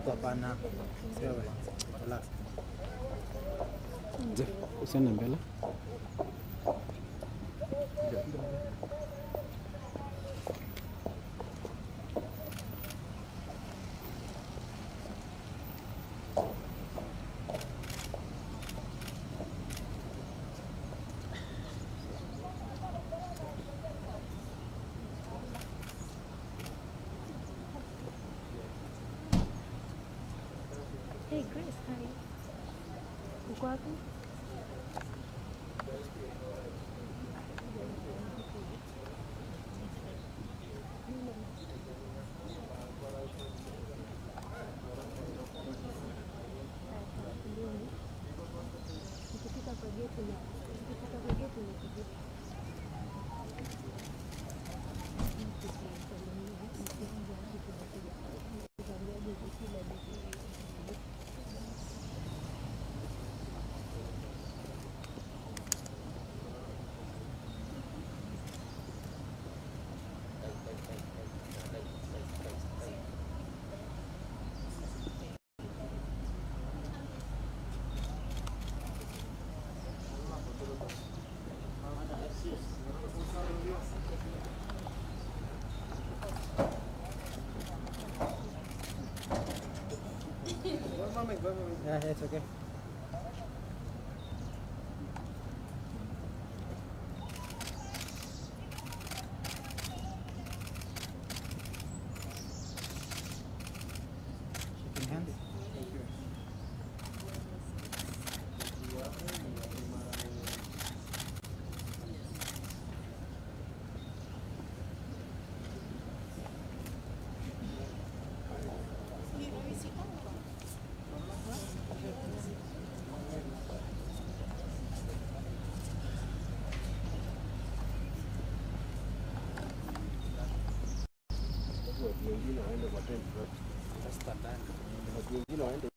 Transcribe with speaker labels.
Speaker 1: hapana. Sio wewe. Relax.
Speaker 2: Je, usiende mbele.
Speaker 3: Hey Grace, hi. Uko wapi? Nikifika kwa geti nikifika.
Speaker 1: Yeah, it's okay. Shaking hands.
Speaker 4: Watu wengine waende kwa tent. Watu wengine waende